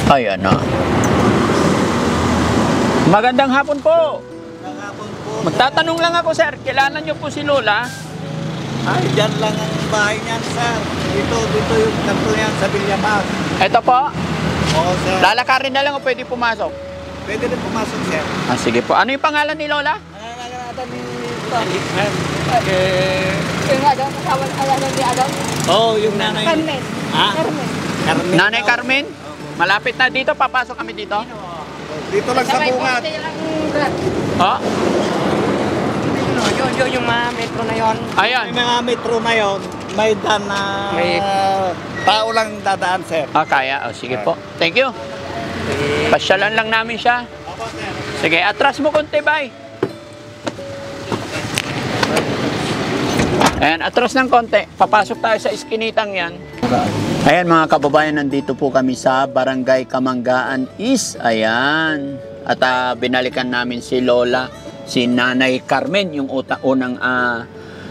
Ayan na. Magandang hapon po. Magandang hapon po. Magtatanong lang ako, sir. Kilala niyo po si Lola? Ay, dyan lang ang bahay niyan, sir. Dito yung kanto niyan sa Villamar. Ito po. Oo, sir. Lalakarin na lang o pwede pumasok? Pwede rin pumasok, sir. Ah, sige po. Ano yung pangalan ni Lola? Nangangalatan ni Yung Adam, kasama ni Adam. Oo, yung nanay. Carmen. Ha? Carmen. Carmen. Nanay Carmen? Malapit na dito. Papasok kami dito. Dito lang sa bungad. Oh, Yun, yung mga metro na yun. ayan. May mga metro na yon, may dan na tao lang dadaan, sir. Ah, kaya. Oh, sige po. Thank you. Pasyalan lang namin siya. Opo, sir. Sige, atras mo konti, bay. Ayan, atras ng konti. Papasok tayo sa iskinitang yan. Ayan mga kababayan, nandito po kami sa Barangay Kamanggaan East. Ayan. At binalikan namin si Lola, si Nanay Carmen, yung unang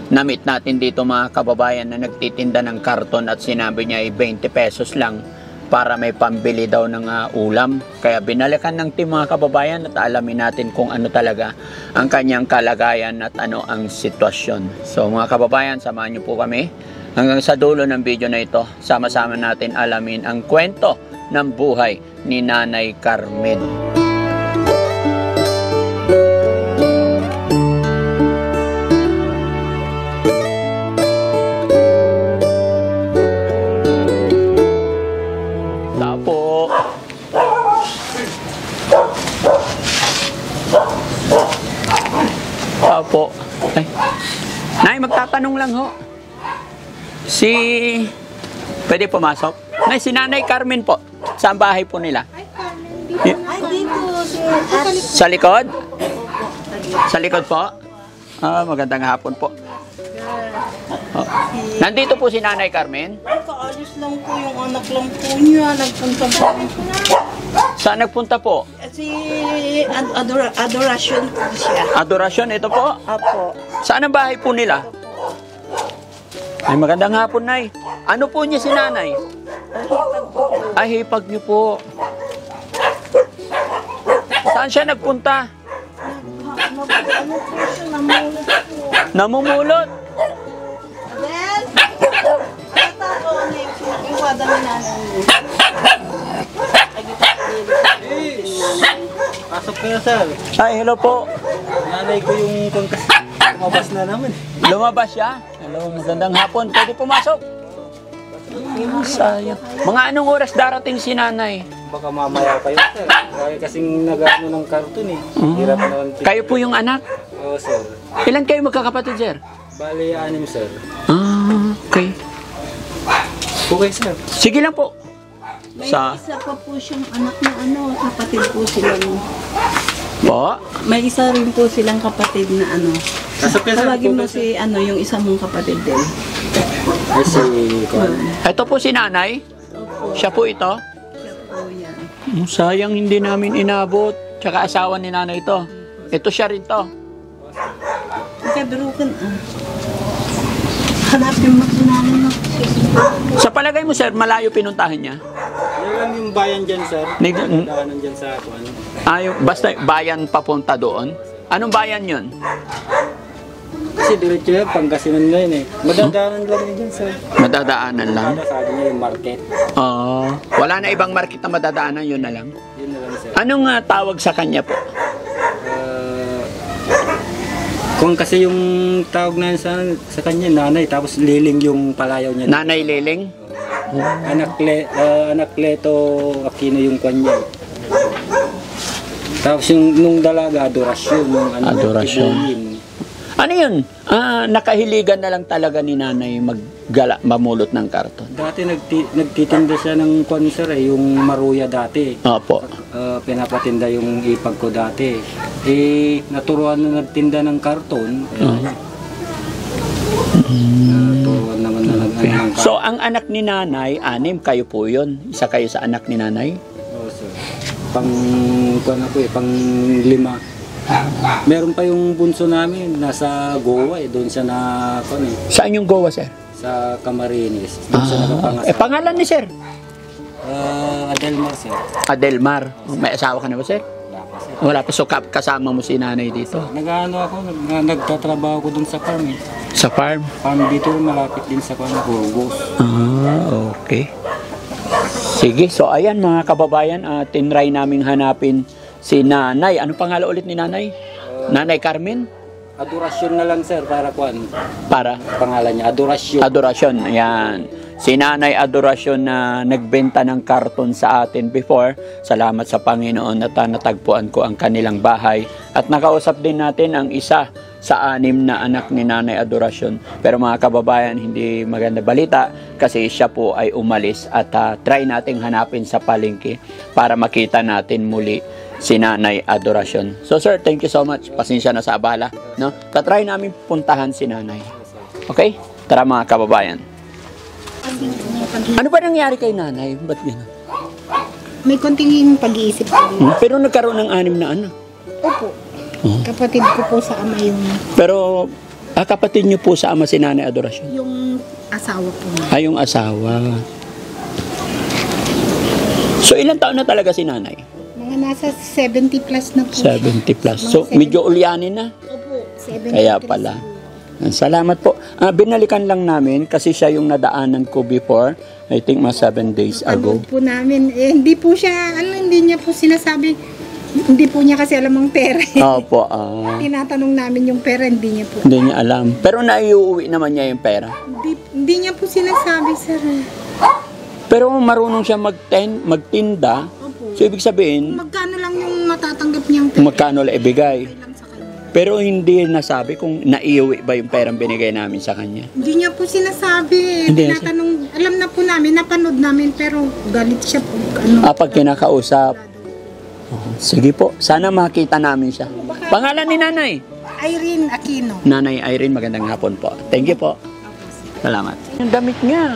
na-meet natin dito mga kababayan na nagtitinda ng karton at sinabi niya ay 20 pesos lang para may pambili daw ng ulam. Kaya binalikan ng team mga kababayan at alamin natin kung ano talaga ang kanyang kalagayan at ano ang sitwasyon. So mga kababayan, samahan niyo po kami hanggang sa dulo ng video na ito. Sama-sama natin alamin ang kwento ng buhay ni Nanay Carmen. Opo. Ay. Nay, magtatanong lang ho. Pwede pumasok? Nay, si Nanay Carmen po. Saan bahay po nila? Ay, dito. Sa likod? Sa likod po? Ah, magandang hapon po. Oh. Nandito po si Nanay Carmen? Ay, kaalis lang po yung anak lang po niya. Nagpunta po. Saan nagpunta po? Si Adoration po siya. Adorasyon, ito po. Apo. Saan ang bahay po nila? Ay, magandang hapon, Nay. Ano po niya si Nanay? Ay, hipag niyo po. Saan siya nagpunta? Ano po siya, namulot po. Namumulot. Then, natako na yung sinakiwada ni nanay mo. Pasok kayo, sir. Ay, hello po. Nanay ko yung pangkas. Lumabas na naman. Lumabas siya. Hello, magandang hapon. Pwede pumasok. Sayang. Mga anong oras darating si Nanay? Baka mamaya kayo, sir. Kaya kasing nag-ano ng karton eh. Hirap naman. Kayo po yung anak? Oo, sir. Ilan kayo magkakapatid, sir? Bali, 6, sir. Ah, okay. Okay, sir. Sige lang po. May isa pa po siyang anak na kapatid po silang. Po? May isa rin po silang kapatid na Pasok kayo, sir. Tawagin mo si yung isa mong kapatid din. Ay, si Kwan. Ito po si Nanay. Opo, Siya po ito. siya po yan. Sayang hindi namin inabot. Tsaka asawa ni Nanay ito. Ito siya rin to. Magkabirukan Hanapin mo si nanay mo. Sa palagay mo, sir, malayo pinuntahan niya? Yan lang yung bayan dyan, sir. Daanan dyan sa Kwan. Basta bayan papunta doon. Anong bayan yun? Kasi diretso yan, Pangasinan na yun eh. Madadaanan lang yun dyan, sir. Madadaanan lang? Sabi niya yung market. Wala na ibang market na madadaanan, yun na lang. Yun na lang, sir. Anong tawag sa kanya po? Kung kasi yung tawag na sa kanya, nanay, tapos liling yung palayaw niya. Nanay Liling? Anak Leto Aquino yung kanya. Tapos yung nung dalaga, Adorasyon. Yung, Adorasyon. Ibuhin. Ano yun? Nakahiligan na lang talaga ni Nanay mamulot ng karton. Dati nagtitinda siya ng kwan, sir, yung maruya dati. Opo. Pinapatinda yung ipag ko dati. Naturuan na nagtinda ng karton. Naturuan naman na ng karton. So, ang anak ni Nanay, 6, kayo po yun. Isa kayo sa anak ni Nanay? Oo, sir. Kwan ako pang 5. Meron pa yung bunso namin, nasa Goa doon siya na, Saan yung Goa, sir? sa Camarines. Doon siya nakapangasal. Pangalan ni sir? Adelmar, sir. Adelmar. May asawa ka na ba, sir? Wala pa, sir. Wala pa. So, kasama mo si nanay dito? Nagtatrabaho ko dun sa farm eh. Sa farm? Farm dito malapit din sa Burgos. Ah, okay. Sige, so ayan mga kababayan, tinry naming hanapin si nanay. Ano pangalan ulit ni nanay? Nanay Carmen? Adorasyon na lang, sir, para kuan. Para? Pangalan niya, Adorasyon. Adorasyon, ayan. Si Nanay Adorasyon na nagbenta ng karton sa atin before. Salamat sa Panginoon at natagpuan ko ang kanilang bahay. At nakausap din natin ang isa sa 6 na anak ni Nanay Adorasyon. Pero mga kababayan, hindi maganda balita kasi siya po ay umalis at try nating hanapin sa palengke para makita natin muli si Nanay Adorasyon. So sir, thank you so much. Pasensya na sa abala, no? Tatry namin puntahan si Nanay. Okay? Tara mga kababayan. Ano ba nangyari kay Nanay? Ba't gano'n? May konting pag-iisip ko din. Pero nagkaroon ng 6 na anak. Opo. Oh. Kapatid ko po sa ama yung Pero kapatid niyo po sa ama si Nanay Adorasyon? asawa po niya. Ay, yung asawa. So ilang taon na talaga si Nanay? Mga nasa 70 plus na po. 70 plus. So medyo ulyanin na. Opo, 70. Kaya pala. Salamat po. Binalikan lang namin kasi siya yung nadaanan ko before. I think mga 7 days ago. Panood po namin. Hindi po siya, hindi niya po sinasabi. Hindi po niya kasi alam ang pera. Opo. Tinatanong namin yung pera, hindi niya po. Hindi niya alam. Pero naiuwi naman niya yung pera. Hindi niya po sinasabi, sir. Pero marunong siya magtinda. Opo. So ibig sabihin, Magkano lang yung matatanggap niyang pera? magkano lang ibigay. Lang sa kanya. Pero hindi nasabi kung naiuwi ba yung perang binigay namin sa kanya. Hindi niya po sinasabi. Hindi Tinatanong, alam na po namin, napanood namin, pero galit siya po. Pag kinakausap. Sige po, sana makita namin siya. Pangalan ni Nanay? Irene Aquino. Nanay Irene, magandang hapon po. Thank you po. Salamat. Yung damit niya.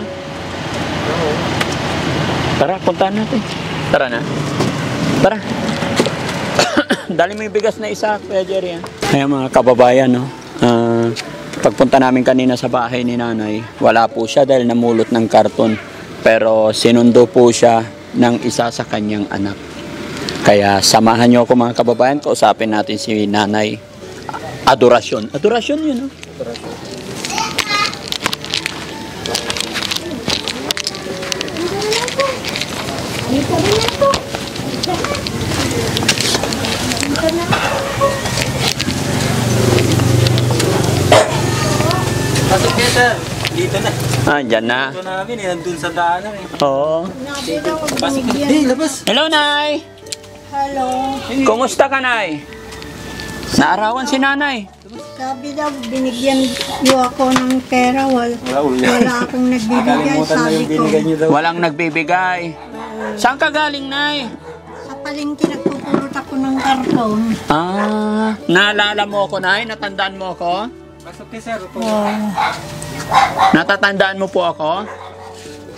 Tara, puntahan natin. Tara na. Tara. Dali mo yung bigas na isa, Kuya Jerry. Kaya mga kababayan, no? Pagpunta namin kanina sa bahay ni Nanay, wala po siya dahil namulot ng karton. Pero sinundo po siya ng isa sa kanyang anak. Kaya samahan niyo ako mga kababayan, kausapin natin si Nanay Adorasyon. Adorasyon yun, no? Pasok niya, sir. Dito na. Dyan na. Ito namin eh, nandun sa daanan eh. Oo. Pasok na. Hey, labas. Hello, Nay! Hello. Kumusta ka, Nay? Naarawan si Nanay. Sabi daw, binigyan niyo ako ng pera. Wala akong nagbibigay, Kalimutan na sabi yung ko. binigay niyo daw. Walang nagbibigay. Saan ka galing, Nay? Sa palengke, nagpupulot ako ng karton. Naalala mo ako, Nay? Natandaan mo ako? Pasok niya, sir. Natatandaan mo po ako?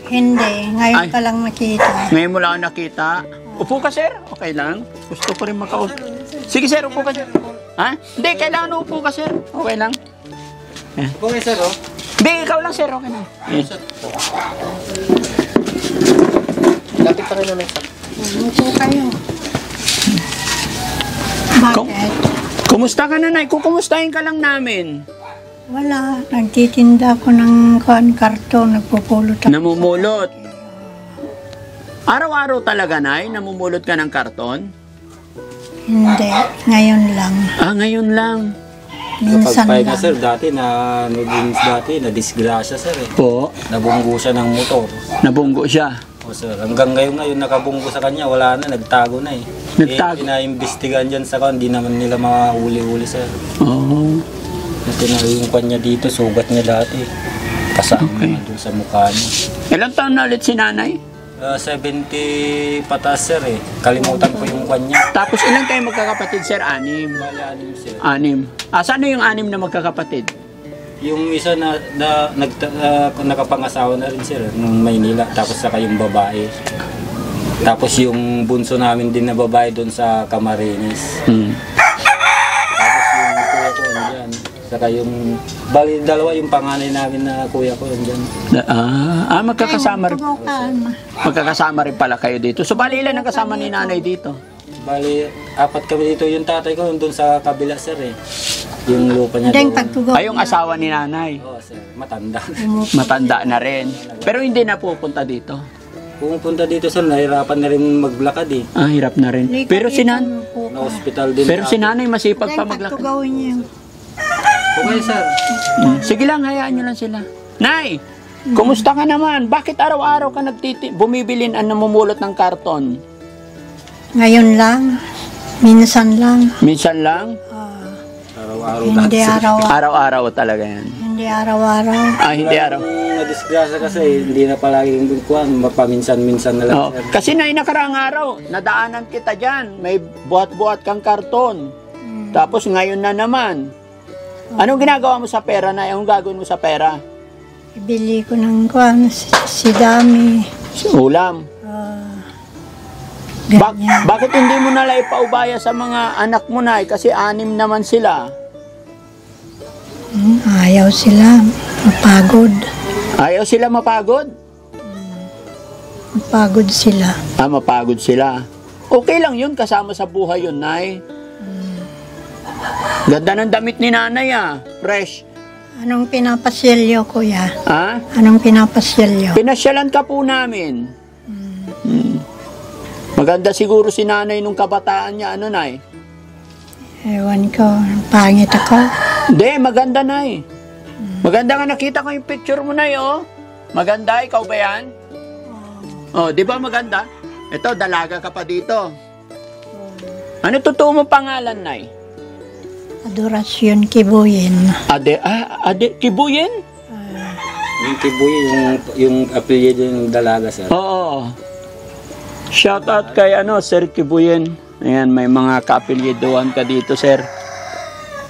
Hindi, ngayon Ay. pa lang nakita. Ngayon mo lang ako nakita. Upo ka, sir? Okay lang. Gusto ko rin makausap. Sige, sir. Upo ka, sir. Ha? Hindi, kailangan upo ka, sir. Okay lang. Okay, sir, oh. Hindi, ikaw lang, sir. Okay lang. Lapit pa kayo na next. Upo kayo. Bakit? Kumusta ka, Nanay? Kukumustahin ka lang namin. Wala, nagtitinda ako ng karton, nagpupulot ako. Namumulot. Araw-araw talaga, Nay? Namumulot ka ng karton? Hindi, ngayon lang. Ngayon lang. Minsan Pagpahinga, lang. sir, dati na disgrasya, sir eh. Po, Nabunggo siya ng motor. nabunggo siya. O sir, hanggang ngayon nakabunggo sa kanya, wala na, nagtago na eh. Nagtago? Pinaimbestigahan dyan sa kan, di naman nila mahuli-huli, sir. Oo. Ito na yung kanya dito, sugat niya dati. Kasama Okay. doon sa mukha niya. Ilang taon na ulit si Nanay? 70 patas, sir eh. Kalimutan ko yung kanya. Tapos ilan kayo magkakapatid, sir? 6. Bali, anim, sir. 6. Saan yung 6 na magkakapatid? Yung isa nakapangasawa na rin, sir, nung Maynila. Tapos saka yung babae. Tapos yung bunso namin din na babae doon sa Camarines. Hmm. Tapos yung kuya ko, dyan, sa Saka yung, bali dalawa yung panganay namin na kuya ko andyan. Magkakasama rin. Tugukan. Magkakasama rin pala kayo dito. So, bali ilan ang kasama ni nanay dito? Bali, 4 kami dito. Yung tatay ko doon sa kabila, sir eh. Yung lupa niya Dahil doon. pagtugaw. Ay, yung asawa ni nanay. Oo, sir. Matanda. Matanda na rin. Pero hindi na pupunta dito. Pumupunta dito, sir, nahirapan na rin maglakad eh. Hirap na rin. Pero si Na hospital din. pero si nanay masipag pa Dahil maglakad. pagtugawin niya. Okay, sir. Sige lang, hayaan nyo lang sila. Nay, kumusta ka naman? Bakit araw-araw ka bumibilin ang namumulot ng karton? Ngayon lang. Minsan lang. Minsan lang? Araw-araw Hindi sir. araw-araw. Araw-araw talaga yan. Hindi araw-araw. Hindi araw. Na-disgrasya kasi, hindi na palagi yung kuhan, mapaminsan-minsan na lang, Oh, sir. kasi na nakaraang araw, nadaanan kita dyan. May buhat-buhat kang karton. Tapos ngayon na naman. Anong ginagawa mo sa pera na? Anong gagawin mo sa pera? Ibili ko ng kuhan, si Dami. Ulam. Ganyan. Bakit hindi mo nalang ipaubaya sa mga anak mo na? Kasi 6 naman sila. Ayaw sila. Mapagod. Ayaw sila mapagod? Mapagod sila. Mapagod sila. Okay lang yun, kasama sa buhay yun, Nay. Ganda ng damit ni nanay fresh. Anong pinapasyelyo, kuya? Anong pinapasyelyo? Pinasyalan ka po namin. Maganda siguro si nanay nung kabataan niya, ano, Nay? Ewan ko, pangit ako. Hindi, maganda, Nay. Maganda nga, nakita ko yung picture mo, Nay, oh. Maganda, ikaw ba yan? Oh, di ba maganda? Ito, dalaga ka pa dito. Ano totoo mo pangalan, Nay? Adorasyon Kibuyin. Kibuyin? Yung kibuy, yung apelyido ng dalaga, sir. Oo. Shout out kay Sir Kibuyin. Ayan, may mga kaapelyiduhan ka dito, sir.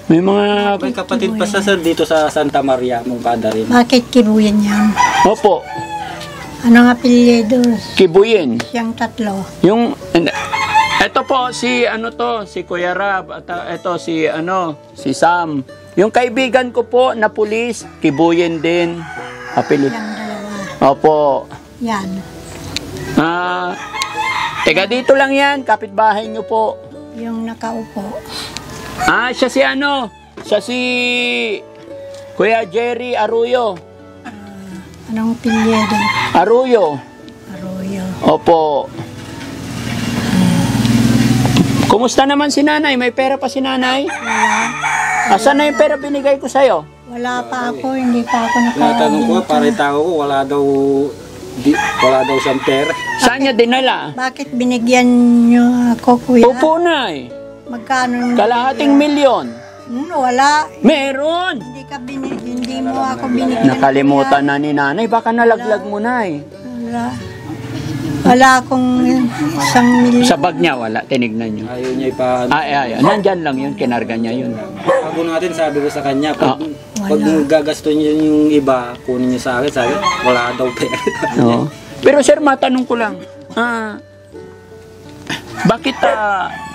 May mga... May kapatid pa sir dito sa Santa Maria, mong rin. Bakit Kibuyin yan? Opo, Anong apelyido? Kibuyin. Siyang tatlo. Yung... Ito po, si si Kuya Rab. At ito, si Sam. Yung kaibigan ko po na pulis, Kibuyin din. Apelyido. Yang dalawa. Opo. Yan. Teka, dito lang yan. Kapitbahay nyo po. Yung nakaupo. Siya si Kuya Jerry Arroyo. Anong apelyido? Arroyo. Arroyo. Opo. Kumusta naman si nanay? May pera pa si nanay? Wala. Asan na yung pera binigay ko sa'yo? Wala pa ako. Hindi pa ako Tinatanong ko, pare tao ko, wala daw siyang pera. Saan niya dinala? Bakit binigyan nyo ako, kuya? Opo, Nay. Magkano? Kalahating milyon. Wala. Meron. Hindi mo ako binigyan. Nakalimutan na ni nanay. Baka nalaglag mo, Nay. Wala. Wala akong 1 milyon. Sa bag niya, wala. Tinignan niyo. Ayaw niya ipaano. Nandyan lang yun. Kinarga niya yun. Bago natin, sabi ko sa kanya, pag Wala. gagasto niyo yung iba, kunin niyo sa akin, sabi, wala daw pera. Oo. Pero sir, matanong ko lang. Bakit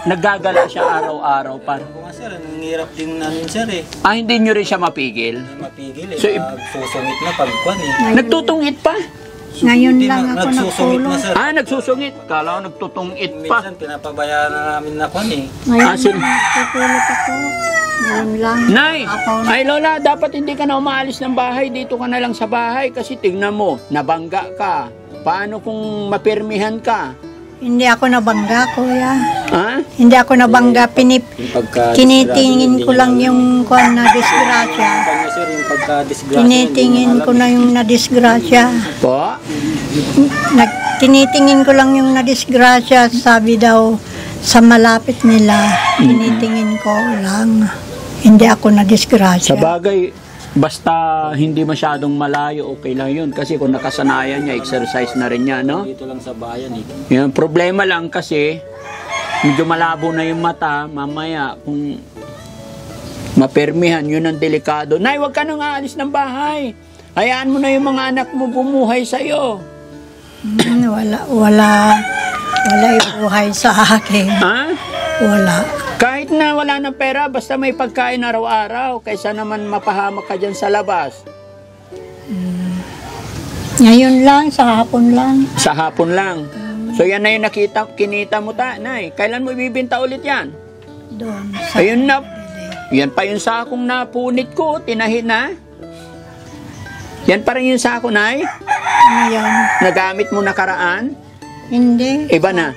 naggagala siya araw-araw? Ako nga sir, ang hirap din namin sir eh. Hindi nyo rin siya mapigil? Hindi mapigil eh. So, Susungit na pagkwan eh. Nagtutungit pa? Ngayon Hindi lang na- ako nagsusungit natulog. na sir. Nagsusungit. Kala ko nagtutungit pa. Minsan pinapabayaan na namin na kwan eh. Ngayon Sin- lang natutulog ako. Ngayon lang. Nay! Ako, Ay Lola, dapat hindi ka na umaalis ng bahay. Dito ka na lang sa bahay kasi tingnan mo, nabangga ka. Paano kung mapirmihan ka? hindi ako nabangga, kuya. Ha? Hindi ako nabangga. Yung pagka- Kinitingin ko lang yung kuwan na disgrasya. Kanya sir, yung pagka-disgrasya. Tinitingin ko na yung nadisgrasya. Po? Tinitingin ko lang yung nadisgrasya. Sabi daw sa malapit nila. Tinitingin ko lang. Hindi ako nadisgrasya. Sa bagay, basta hindi masyadong malayo, okay lang yun. Kasi kung nakasanayan niya, exercise na rin niya, no? Dito lang sa bayan eh. Yung problema lang kasi, medyo malabo na yung mata, mamaya, kung mapirmihan, yun ang delikado. Nay, huwag ka nang aalis ng bahay. Hayaan mo na yung mga anak mo bumuhay sa'yo. Wala ibuhay sa akin. Ha? Wala. Kahit na wala ng pera, basta may pagkain araw-araw, kaysa naman mapahamak ka dyan sa labas. Ngayon lang, sa hapon lang. Sa hapon lang. So yan na yung kinita mo Nay. Kailan mo ibibinta ulit yan? Doon. Sa Ayun na. Yan pa yung sakong napunit ko, tinahin na. Yan pa rin yung sako, Nay. Ngayon. Nagamit mo nakaraan. Hindi. Iba na.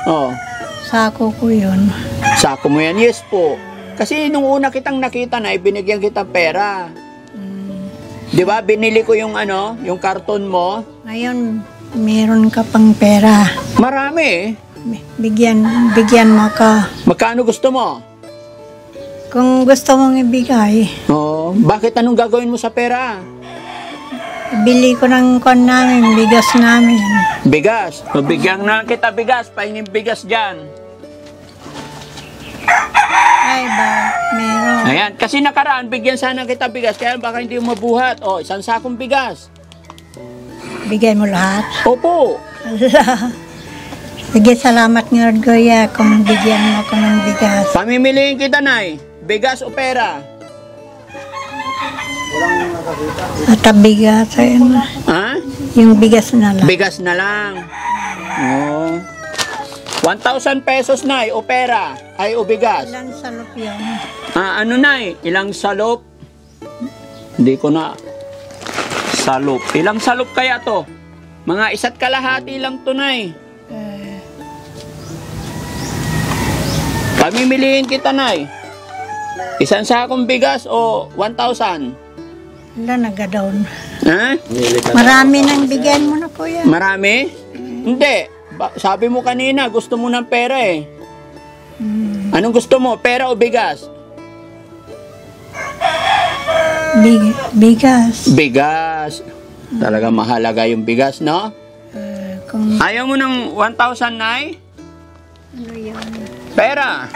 Oh, Sako ko yun. sako mo yan. Yes po. Kasi nung una kitang nakita, Nay, binigyan kita pera. Di ba? Binili ko yung yung karton mo. Ngayon, meron ka pang pera. Marami eh. Bigyan mo ka. Magkano gusto mo? Kung gusto mong ibigay, Oh, bakit anong gagawin mo sa pera? bili ko ng kon namin, bigas namin. Bigas. Bigyan na kita bigas. Pahingin bigas dyan. Ay ba, meron. Ayan. Kasi nakaraan, bigyan sana kita bigas. Kaya baka hindi mo mabuhat. Oh, isang sakong bigas. Bigay mo lahat. Opo. Sige, salamat nga, Kuya, kung bigyan mo ako ng bigas. Pamimiliin kita, Nay. Bigas o pera? At ang bigas, ayun, Ha? yung bigas na lang. Bigas na lang. Oh. 1,000 pesos, Nay, o pera? Ay, o bigas? Ilan salop yan? Ano, Nay? Ilang salop? Hindi ko na. Salop. Ilang salop kaya to? Mga 1 kalahati lang to, Nay. Pamimiliin kita, Nay. Isang sakong bigas o 1,000? Wala, nagadaon. Ha? Marami nang bigyan mo na, Kuya. Marami? Hindi. Sabi mo kanina, gusto mo ng pera eh. Anong gusto mo? Pera o bigas? Bigas. Bigas. Talaga mahalaga yung bigas, no? Kung Ayaw mo ng 1,000, Nay? ano yun. Pera.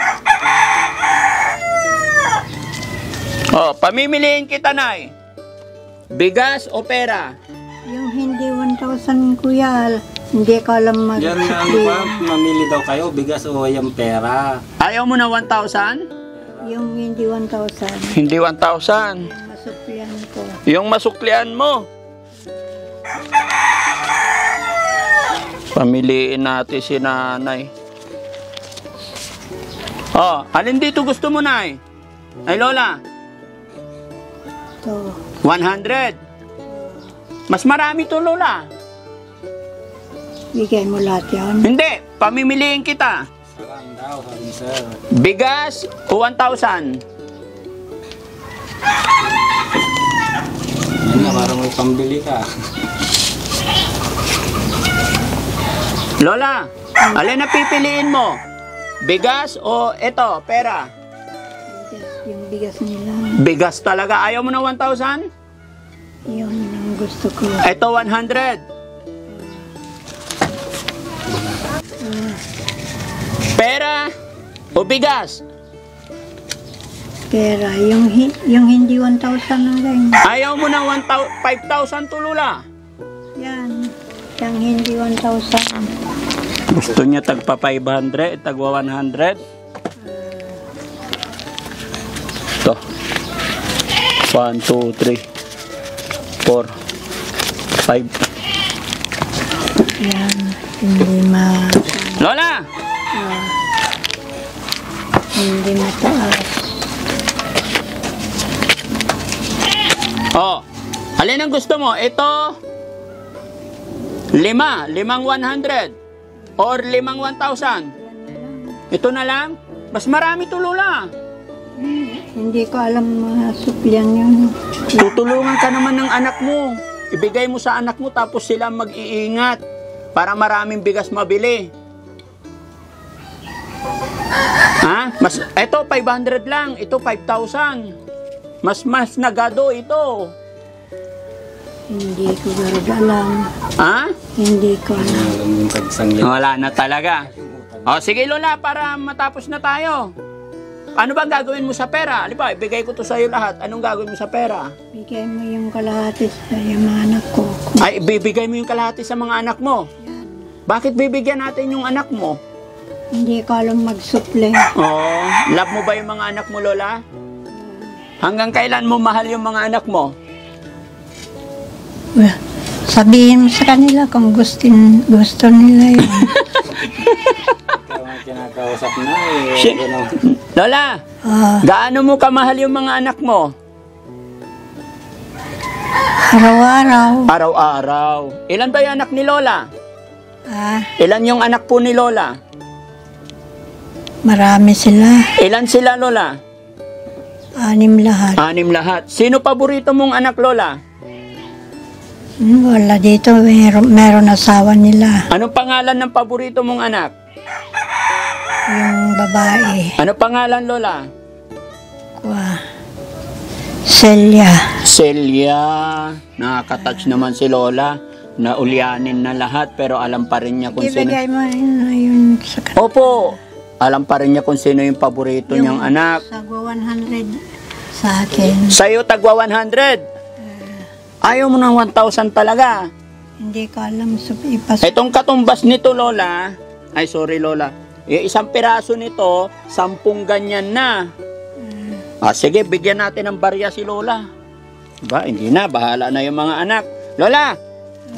Oh, pamimiliin kita, Nay. Bigas o pera? Yung hindi 1,000, Kuya, hindi ko alam Yan nga mamili daw kayo, bigas o yung pera. Ayaw mo na 1,000? Yung hindi 1,000, Hindi 1,000. masuklian ko. Yung masuklian mo. Pamiliin natin si Nanay. Oh, alin dito gusto mo, Nay? Ay, Lola, Ito. 100. Mas marami to, Lola. Bigay mo lahat yan. Hindi, pamimiliin kita. Sarang daw, sir. Bigas o 1,000? Yan na, parang may pambili ka. Lola, alin na pipiliin mo? Bigas o eto, pera? Yung bigas nila, Bigas talaga. Ayaw mo ng 1,000? yun ang gusto ko. Eto, 100. Pera o bigas? Pera, yung hindi 1,000 na rin. Ayaw mo ng 5,000 to, Lola. Yan. Yung hindi 1,000. Gusto niya tagpa 500, tagwa 100. Ito. 1, 2, 3, 4, 5. Yan. Hindi Lola! hindi mataas. Oh, alin ang gusto mo? Ito, 5 100 or 5 1,000. Ito na lang? Mas marami to, Lola. Hindi ko alam mga suplian yun. Tutulungan ka naman ng anak mo. Ibigay mo sa anak mo tapos sila mag-iingat para maraming bigas mabili. Ha? Ito 500 lang, ito 5,000. Mas nagado ito. Hindi ko alam. Ha? Hindi ko alam. Alam yung tagsanglit. Wala na talaga. O sige, Lola, para matapos na tayo. Ano bang gagawin mo sa pera? Aliba, ibigay ko to sa iyo lahat. Anong gagawin mo sa pera? Bigay mo yung kalahati sa mga anak ko. Ay, bibigay mo yung kalahati sa mga anak mo. Bakit bibigyan natin yung anak mo? Hindi ko alam magsuple. Oh, love mo ba yung mga anak mo, Lola? Hanggang kailan mo mahal yung mga anak mo? Well, sabihin mo sa kanila kung gusto nila yun. Kaya mga kinakausap na eh. Shit. Lola, Ah, gaano mo kamahal yung mga anak mo? araw-araw. Araw-araw. Ilan ba yung anak ni Lola? Ah, Ilan yung anak po ni Lola? marami sila. Ilan sila, Lola? 6 lahat. 6 lahat. Sino paborito mong anak, Lola? Wala dito. Meron asawa nila. Anong pangalan ng paborito mong anak? Yung babae. Ano pangalan, Lola? Celia. Celia. Nakaka-touch naman si Lola. Naulyanin na lahat pero alam pa rin niya kung sino. Ibigay mo yun sa kanila. Opo. Alam pa rin niya kung sino yung paborito niyang anak. Sagwa 100 sa akin. Sa'yo, tagwa 100. Ayaw mo ng 1,000 talaga. Hindi ko alam. Itong katumbas nito, Lola. Ay, sorry, Lola. Isang piraso nito, 10 ganyan na. Sige, bigyan natin ng barya si Lola. Ba, hindi na. Bahala na yung mga anak. Lola,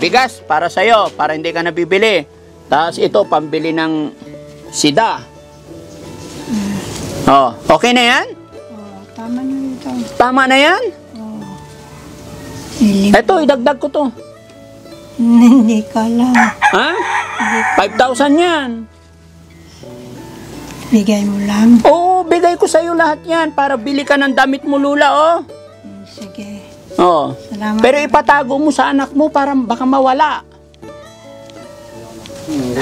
bigas para sa'yo, para hindi ka nabibili. Tapos ito, pambili ng sida. Oh, okay na yan? Tama na ito. Tama na yan? Ito, idagdag ko to. Hindi ko alam. Ha? 5,000 yan. Bigay mo lang. Oo, bigay ko sa'yo lahat yan para bili ka ng damit mo, Lula, oh. Sige. Oh. Salamat. Pero ipatago mo sa anak mo para baka mawala.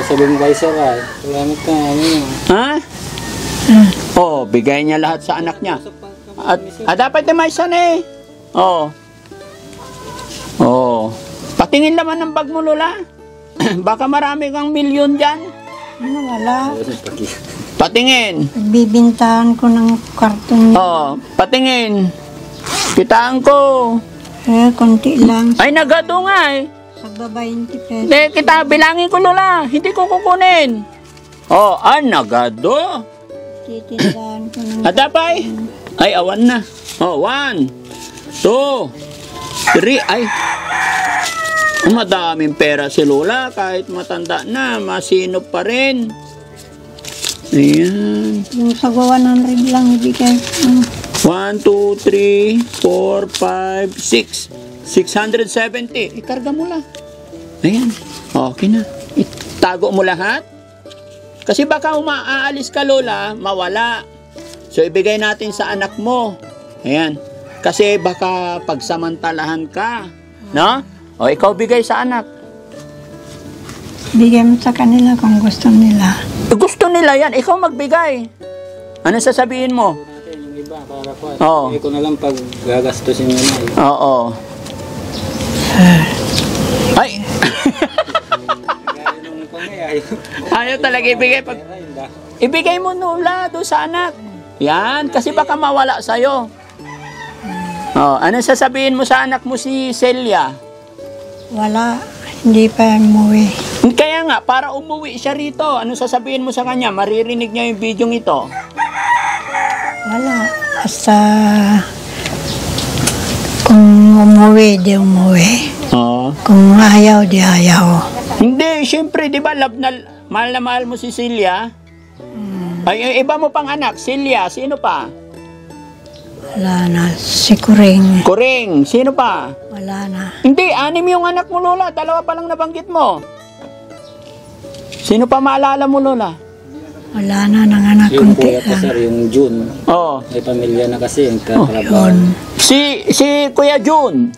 Sabihin mo kay sir ay. Salamat ka. Ano yun? Ha? Oh, bigay niya lahat sa anak niya. At dapat na may isa na eh. Oh. Oh. Patingin naman ng bag mo, Lola. Baka marami kang milyon dyan. Wala. Patingin. Bibintahan ko ng karton. Oh, patingin. Kitaan ko. Konti lang. Ay, nagado nga eh. Sagba 20 pesos. Hindi, kita, bilangin ko, Lola. Hindi ko kukunin. Oh, nagado. Titindahan ko ng Adapay. Ay, awan na. Oh, 1, 2, 3. Ay. Madaming pera si Lola. Kahit matanda na, masinop pa rin. Ayan. yung sagwa 100 lang ibigay ko. 1, 2, 3, 4, 5, 6. 670. Ikarga mo lang. Ayan. Okay na. Itago mo lahat. Kasi baka umaalis ka, Lola, mawala. So, ibigay natin sa anak mo. Ayan. Kasi baka pagsamantalahan ka. No? O, ikaw bigay sa anak. Bigay mo sa kanila kung gusto nila. Gusto nila yan. Ikaw magbigay. Ano sasabihin mo? Yung iba para po. Oo. Hindi ko na lang pag gagastusin nyo na eh. Oo. Ay! Gaya nung pangay Ayaw talaga ibigay. Ibigay mo, Lola, doon sa anak. Yan, kasi baka mawala sa'yo. Oh, ano sasabihin mo sa anak mo si Celia? Wala. Hindi pa umuwi. Kaya nga, para umuwi siya rito, ano sasabihin mo sa kanya? Maririnig niya yung video ito. Wala. Basta kung umuwi, di umuwi. Oo. Kung ayaw, di ayaw. Hindi, syempre, di ba, mahal na mahal mo si Celia? Ay, iba mo pang anak, Celia, sino pa? Wala na. Si Kuring. Kuring, sino pa? Wala na. Hindi, 6 yung anak mo, Lola. 2 pa lang nabanggit mo. Sino pa maalala mo, Lola? Wala na ng anak Yung kunti kuya ko lang. sir, yung June. Oo. May pamilya na kasi yung katrabaho. Yun. Si Kuya June,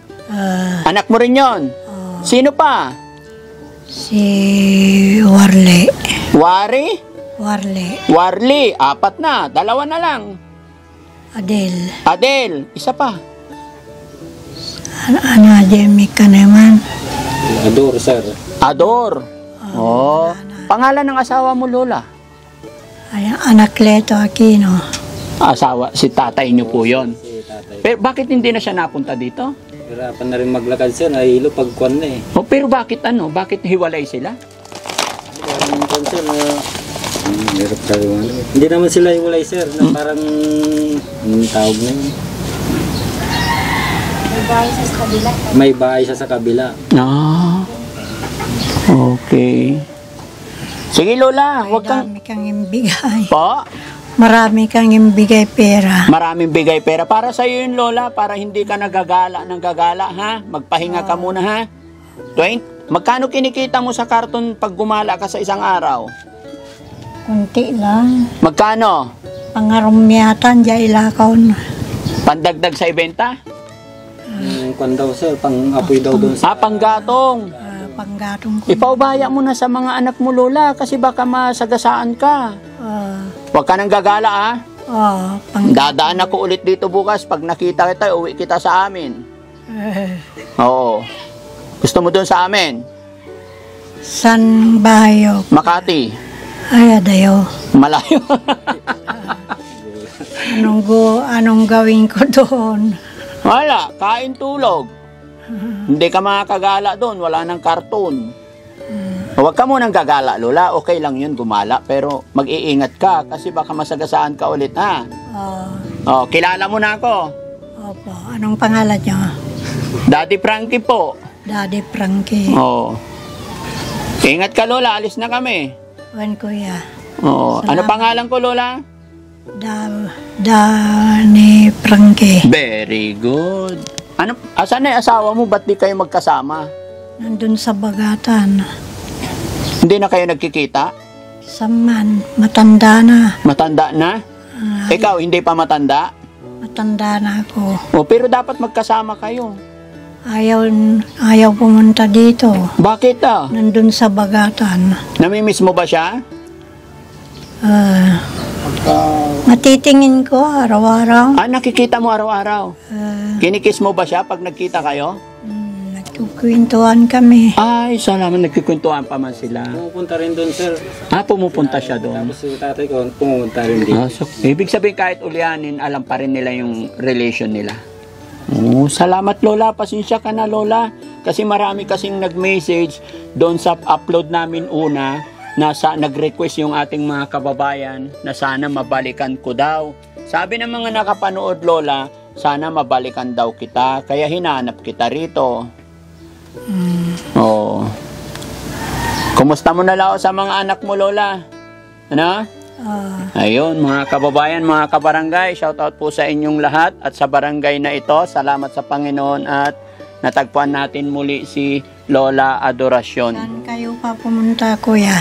anak mo rin yon. Sino pa? Si Warle. Warley, 4 na. 2 na lang. Adel, isa pa. Ademic ka naman. Ador sir. Ador. Oh. Pangalan ng asawa mo, Lola? Ay, Anacleto Aquino. Asawa, si tatay niyo po yon. Si tatay. Pero bakit hindi na siya napunta dito? Hirapan na rin maglakad sir. Nahilo pagkuan na eh. Oh, pero bakit Bakit hiwalay sila? Parang kwan sir, Hirap talaga. Hindi naman sila iwalay, sir. Na parang, tawag na yun. May bahay siya sa kabila. Ah, okay. Sige, Lola, Ay, wag kang... dami kang imbigay. Po? Marami kang imbigay pera. Maraming bigay pera. Para sa iyo yun, Lola, para hindi ka nagagala ng gagala, ha? Magpahinga ka muna, ha? 20? Magkano kinikita mo sa karton pag gumala ka sa isang araw? Kunti lang. Magkano? Pangarumyatan, dya ilakaw. Pandagdag sa ibenta? Kwan daw, sir. Pang-apoy daw doon sa... Panggatong. Panggatong ko. Ipaubaya mo na sa mga anak mo, Lola, kasi baka masagasaan ka. Huwag ka nang gagala, ha? Dadaan ako ulit dito bukas. Pag nakita kita, uwi kita sa amin. Oo. Gusto mo doon sa amin? San bayo? Makati. Ay, adayo. Malayo. Anong gawin ko doon? Wala, kain tulog. Hindi ka makakagala doon, wala nang karton. Huwag ka munang gagala, Lola. Okay lang yun, gumala. Pero mag-iingat ka kasi baka masagasaan ka ulit, ha? Oh, kilala mo na ako. Opo. Anong pangalan niyo? Daddy Frankie po. Daddy Frankie. Oh. Ingat ka, Lola. Alis na kami. Wan kuya. Oh. Ano Salamat. pangalan ko, Lola? Danny Frankie. Very good. Ano, asan na yung asawa mo? Ba't di kayo magkasama? Nandun sa bagatan. Hindi na kayo nagkikita? Saman. Matanda na. Matanda na? Ikaw, hindi pa matanda? Matanda na ako. Oh, pero dapat magkasama kayo. Ayaw pumunta dito. Bakit ah? Nandun sa bagatan. Namimiss mo ba siya? Matitingin ko araw-araw. Ah, nakikita mo araw-araw. Kinikiss mo ba siya pag nagkita kayo? Nagkukwentuhan kami. Ay, salamat. Nagkikwentuhan pa man sila. Pumupunta rin doon, sir. Ah, pumupunta siya doon. Tapos si tatay ko, pumunta rin dito. Ah, so, ibig sabihin kahit ulianin, alam pa rin nila yung relation nila. Oh, salamat, Lola. Pasensya ka na, Lola. Kasi marami kasing nag-message doon sa upload namin una na nag-request yung ating mga kababayan na sana mabalikan ko daw. Sabi ng mga nakapanood, Lola, sana mabalikan daw kita. Kaya hinanap kita rito. Oh. Kumusta mo na lao sa mga anak mo, Lola? Ano? Ayun, mga kababayan, mga kabarangay, shoutout po sa inyong lahat at sa barangay na ito. Salamat sa Panginoon at natagpuan natin muli si Lola Adoracion. Saan kayo pa pumunta, kuya?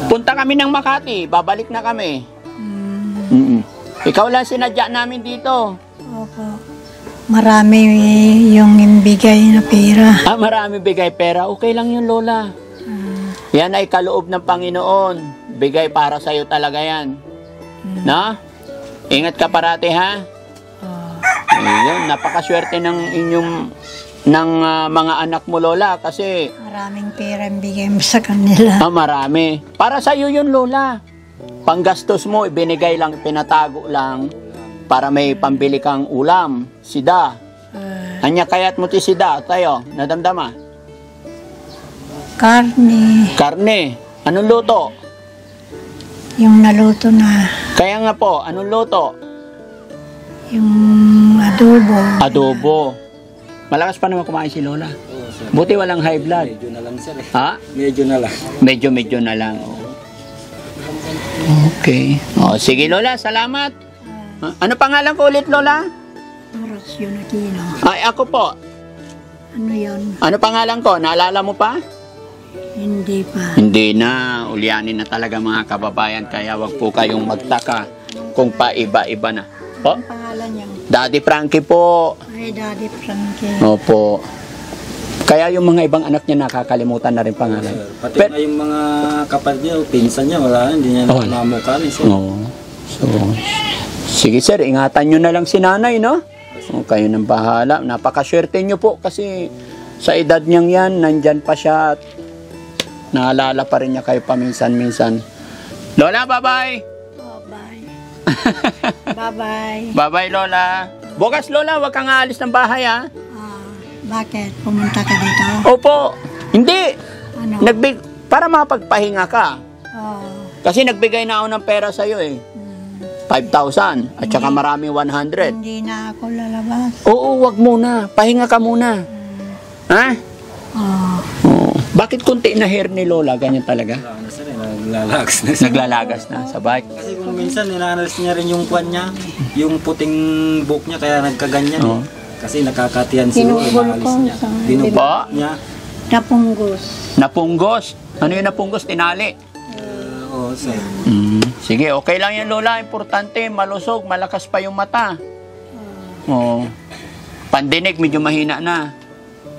Punta kami ng Makati, babalik na kami. Ikaw lang sinadya namin dito. Opo. Marami yung imbigay na pera. Ah, marami bigay pera. Okay lang yun, Lola. Yan ay kaloob ng Panginoon. Bigay para sa'yo talaga yan. Na? Ingat ka parati, ha? Ayun, napakaswerte ng inyong mga anak mo, Lola, kasi Maraming pera ang bigay mo sa kanila. marami. Para sa'yo yun, Lola. Panggastos mo, ibinigay lang, pinatago lang para may pambili kang ulam. Sida. Anya kayat mo ti sida, tayo, nadamdama. Karne. Karne. Anong luto? Yung naluto na. Kaya nga po, anong luto? Yung adobo. Adobo. Malakas pa naman kumain si Lola. Oo, sir. Buti walang high blood. Medyo na lang, sir. Ha? Medyo na lang. Medyo na lang. Oh. Okay. Oh, sige, Lola, salamat. Ano pangalan ko ulit, Lola? Horacio Aquino. Ay, ako po. Ano yun? Ano pangalan ko? Naalala mo pa? Hindi pa. Hindi na. Ulyanin na talaga mga kababayan. Kaya wag po kayong magtaka kung paiba-iba na. Po? Ang pangalan niya? Daddy Frankie po. Ay, Daddy Frankie. Opo. Kaya yung mga ibang anak niya nakakalimutan na rin pangalan. Sir, pati na yung mga kapatid niya, pinsan niya, wala, hindi niya Oh, namamukha rin, sir. Oo. So, sige sir, ingatan nyo na lang si nanay, no? O, kayo nang bahala. Napakaswerte nyo po kasi sa edad niyang yan, nandyan pa siya at naalala pa rin niya kayo paminsan-minsan. Lola, bye-bye! Oh, bye. Bye-bye. Bye-bye, Lola. Bukas, Lola, wag kang aalis ng bahay, ha? Bakit? Pumunta ka dito? Opo. Hindi. Ano? Para mapagpahinga ka. Kasi nagbigay na ako ng pera sa'yo eh. 5,000 at saka marami 100. Hindi na ako lalabas. Oo, wag muna. Pahinga ka muna. Ha? Oh. Oo. Bakit kunti na hair ni Lola? Ganyan talaga? Wala na sir, naglalagas na sir. Naglalagas na sa bike. Kasi kung minsan ninanas niya rin yung kwan niya, yung puting buhok niya kaya nagkaganyan. Oo. Kasi nakakatiyan siguro, Pinunggol maalis ko niya. sa- Pinunggol Ba? niya. Napunggos. Napunggos. Ano yung napunggos? Tinali. Oo sir. Sige, okay lang yan Lola. Importante, malusog, malakas pa yung mata. Oo. Pandinig, medyo mahina na.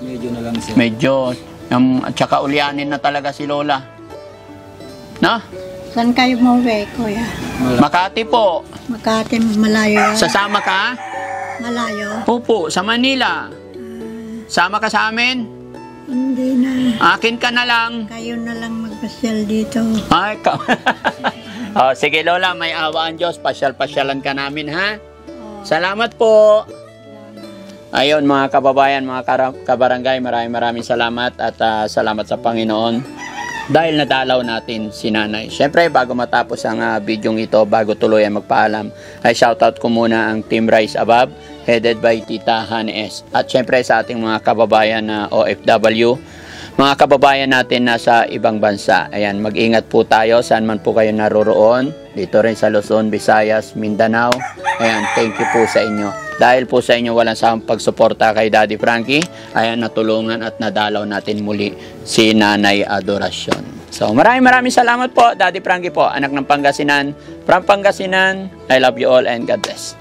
Medyo na lang sir. Medyo. At saka ulyanin na talaga si Lola. No? Saan kayo mauwi, kuya? Makati po. Makati, malayo yan. Sasama ka? Malayo? Opo, sa Manila. Sama ka sa amin? Hindi na. Akin ka na lang. Kayo na lang magpasyal dito. Ay, ka. Oh, sige Lola, may awa ang Diyos. Pasyal-pasyalan ka namin, ha? Salamat po. Ayun mga kababayan, mga kabarangay, maraming salamat at salamat sa Panginoon dahil nadalaw natin si Nanay. Siyempre, bago matapos ang bidyong ito, bago tuloy ang magpaalam, ay shoutout ko muna ang Team Rise Above, headed by Tita Hanes. At siyempre sa ating mga kababayan na OFW, mga kababayan natin nasa ibang bansa. Ayan, mag-ingat po tayo saan man po kayo naroroon. Dito rin sa Luzon, Visayas, Mindanao. Ayan, thank you po sa inyo. Dahil po sa inyo walang sawang pagsuporta kay Daddy Frankie, ayan, natulungan at nadalaw natin muli si Nanay Adoracion. So, maraming salamat po, Daddy Frankie po, anak ng Pangasinan. From Pangasinan, I love you all and God bless.